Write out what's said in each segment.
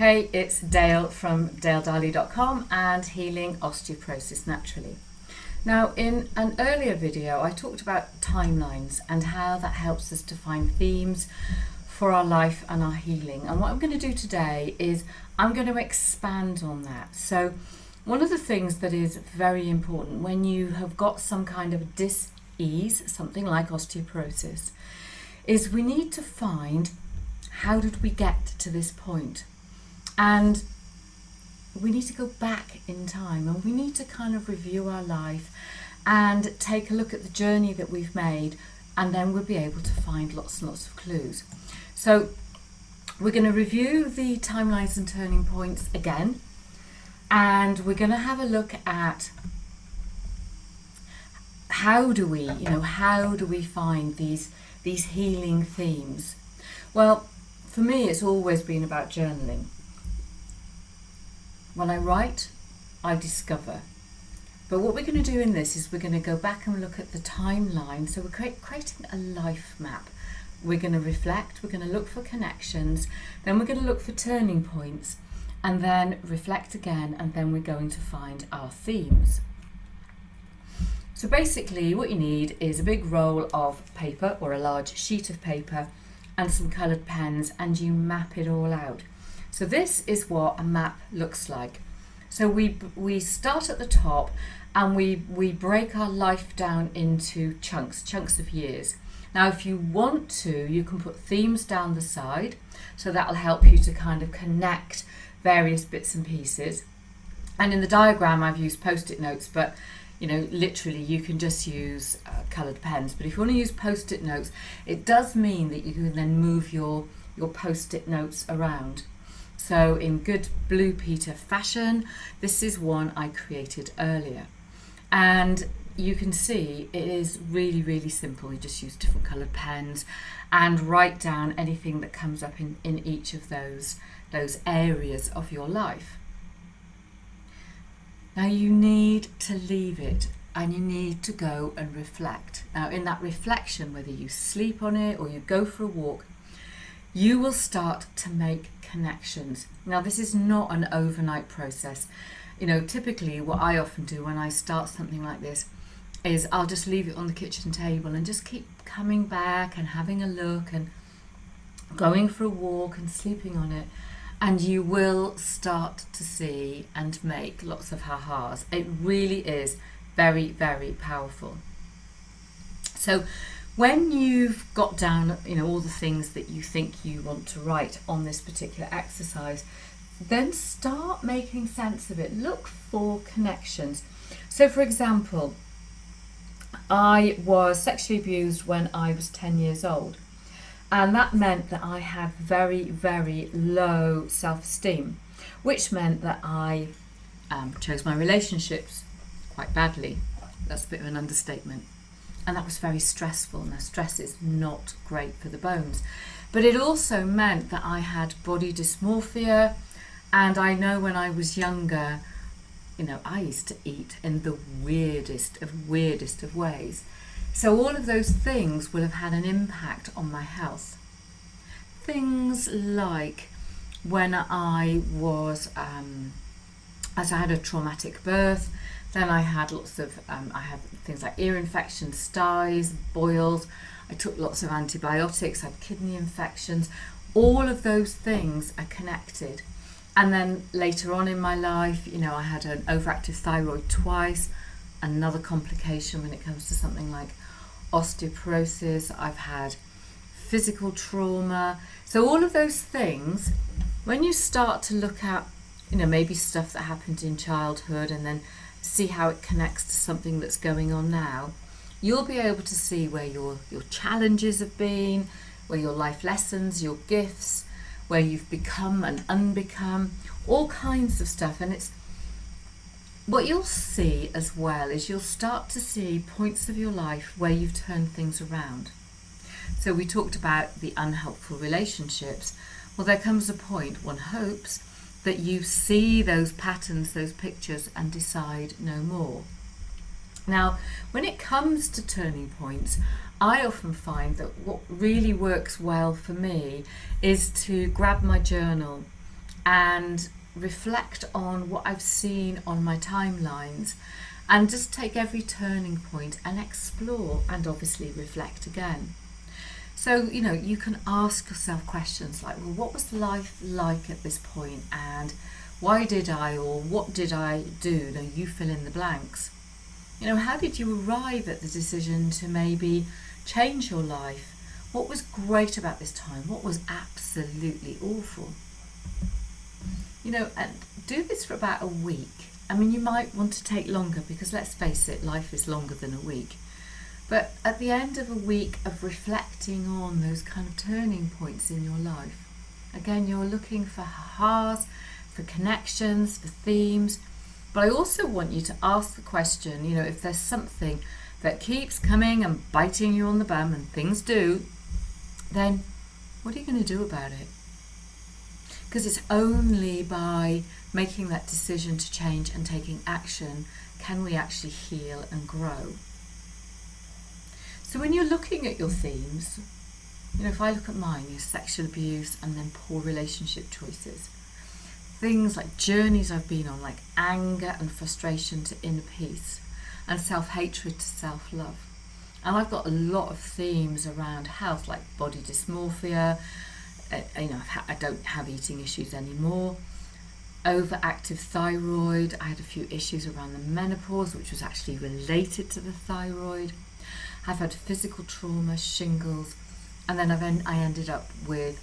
Hey, it's Dale from daledarley.com and Healing Osteoporosis Naturally. Now, in an earlier video, I talked about timelines and how that helps us to find themes for our life and our healing. And what I'm going to do today is I'm going to expand on that. So one of the things that is very important when you have got some kind of dis-ease, something like osteoporosis, is we need to find how did we get to this point? And we need to go back in time and we need to kind of review our life and take a look at the journey that we've made, and then we'll be able to find lots and lots of clues. So we're going to review the timelines and turning points again, and we're going to have a look at how do we find these healing themes. Well, for me, it's always been about journaling. When I write, I discover. But what we're going to do in this is we're going to go back and look at the timeline. So we're creating a life map. We're going to reflect, we're going to look for connections, then we're going to look for turning points, and then reflect again, and then we're going to find our themes. So basically what you need is a big roll of paper or a large sheet of paper and some coloured pens, and you map it all out. So this is what a map looks like. So we start at the top and we break our life down into chunks of years. Now if you want to, you can put themes down the side, so that'll help you to kind of connect various bits and pieces. And in the diagram I've used post-it notes, but literally you can just use coloured pens. But if you want to use post-it notes, it does mean that you can then move your post-it notes around. So in good Blue Peter fashion, this is one I created earlier. And you can see it is really, really simple. You just use different coloured pens and write down anything that comes up in each of those areas of your life. Now you need to leave it and you need to go and reflect. Now in that reflection, whether you sleep on it or you go for a walk, you will start to make connections. Now this is not an overnight process. Typically what I often do when I start something like this is I'll just leave it on the kitchen table and just keep coming back and having a look and going for a walk and sleeping on it. And you will start to see and make lots of ha-has. It really is very, very powerful. So when you've got down, all the things that you think you want to write on this particular exercise, then start making sense of it. Look for connections. So for example, I was sexually abused when I was 10 years old. And that meant that I had very, very low self-esteem, which meant that I chose my relationships quite badly. That's a bit of an understatement. And that was very stressful. Now, stress is not great for the bones. But it also meant that I had body dysmorphia. And I know when I was younger, I used to eat in the weirdest of ways. So all of those things will have had an impact on my health. Things like when I was, as I had a traumatic birth, then I had lots of, I had things like ear infections, styes, boils. I took lots of antibiotics, I had kidney infections. All of those things are connected. And then later on in my life, I had an overactive thyroid twice, another complication when it comes to something like osteoporosis. I've had physical trauma. So all of those things, when you start to look at, maybe stuff that happened in childhood and then see how it connects to something that's going on now, you'll be able to see where your challenges have been, where your life lessons, your gifts, where you've become and unbecome, all kinds of stuff. And it's what you'll see as well is you'll start to see points of your life where you've turned things around. So we talked about the unhelpful relationships. Well, there comes a point, one hopes, that you see those patterns, those pictures, and decide no more. Now, when it comes to turning points, I often find that what really works well for me is to grab my journal and reflect on what I've seen on my timelines, and just take every turning point and explore and obviously reflect again. So, you can ask yourself questions like, well, what was life like at this point, and why did I, or what did I do? Now, you fill in the blanks. How did you arrive at the decision to maybe change your life? What was great about this time? What was absolutely awful? And do this for about a week. I mean, you might want to take longer because, let's face it, life is longer than a week. But at the end of a week of reflecting on those kind of turning points in your life, again, you're looking for ahas, for connections, for themes. But I also want you to ask the question, if there's something that keeps coming and biting you on the bum, and things do, then what are you going to do about it? Because it's only by making that decision to change and taking action can we actually heal and grow. So when you're looking at your themes, if I look at mine, sexual abuse and then poor relationship choices. Things like journeys I've been on, like anger and frustration to inner peace, and self-hatred to self-love. And I've got a lot of themes around health, like body dysmorphia. I don't have eating issues anymore. Overactive thyroid. I had a few issues around the menopause, which was actually related to the thyroid. I've had physical trauma, shingles, and then I ended up with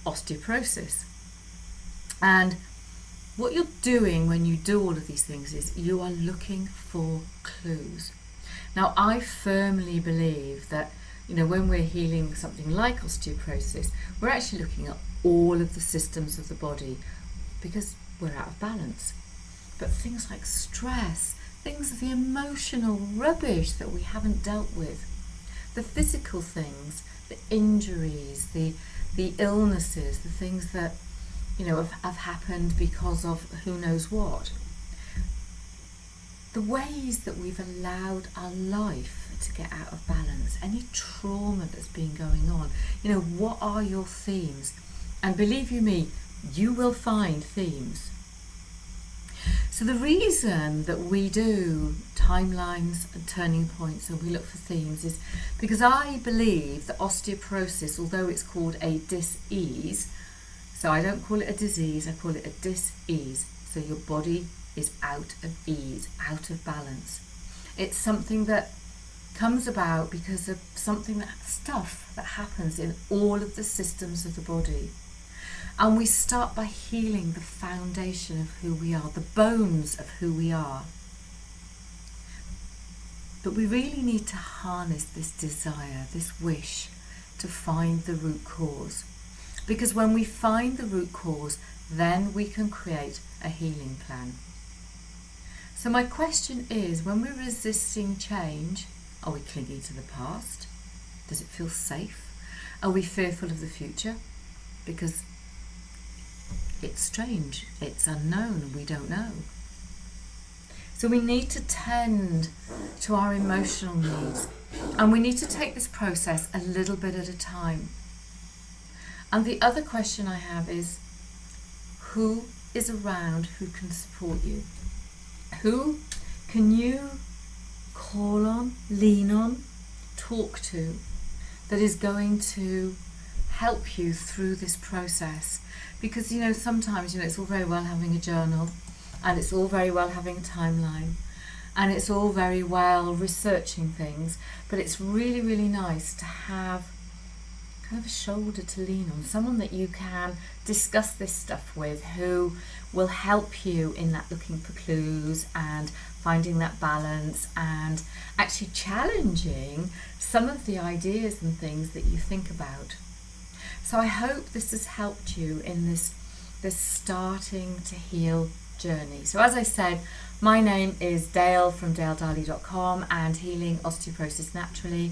osteoporosis. And what you're doing when you do all of these things is you are looking for clues. Now, I firmly believe that, when we're healing something like osteoporosis, we're actually looking at all of the systems of the body because we're out of balance. But things like stress, things, the emotional rubbish that we haven't dealt with, the physical things, the injuries, the illnesses, the things that have happened because of who knows what. The ways that we've allowed our life to get out of balance, any trauma that's been going on, what are your themes? And believe you me, you will find themes. So the reason that we do timelines and turning points and we look for themes is because I believe that osteoporosis, although it's called a dis-ease, so I don't call it a disease, I call it a dis-ease. So your body is out of ease, out of balance. It's something that comes about because of stuff that happens in all of the systems of the body. And we start by healing the foundation of who we are, the bones of who we are. But we really need to harness this desire, this wish to find the root cause. Because when we find the root cause, then we can create a healing plan. So my question is, when we're resisting change, are we clinging to the past? Does it feel safe? Are we fearful of the future? Because it's strange, it's unknown, we don't know. So we need to tend to our emotional needs, and we need to take this process a little bit at a time. And the other question I have is, who is around who can support you? Who can you call on, lean on, talk to, that is going to help you through this process? Because sometimes it's all very well having a journal, and it's all very well having a timeline, and it's all very well researching things, but it's really, really nice to have kind of a shoulder to lean on, someone that you can discuss this stuff with, who will help you in that looking for clues and finding that balance and actually challenging some of the ideas and things that you think about. So I hope this has helped you in this starting to heal journey. So as I said, my name is Dale from daledarley.com and Healing Osteoporosis Naturally.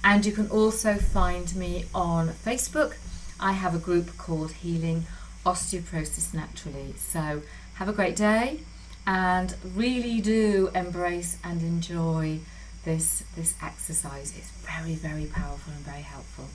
And you can also find me on Facebook. I have a group called Healing Osteoporosis Naturally. So have a great day and really do embrace and enjoy this exercise. It's very, very powerful and very helpful.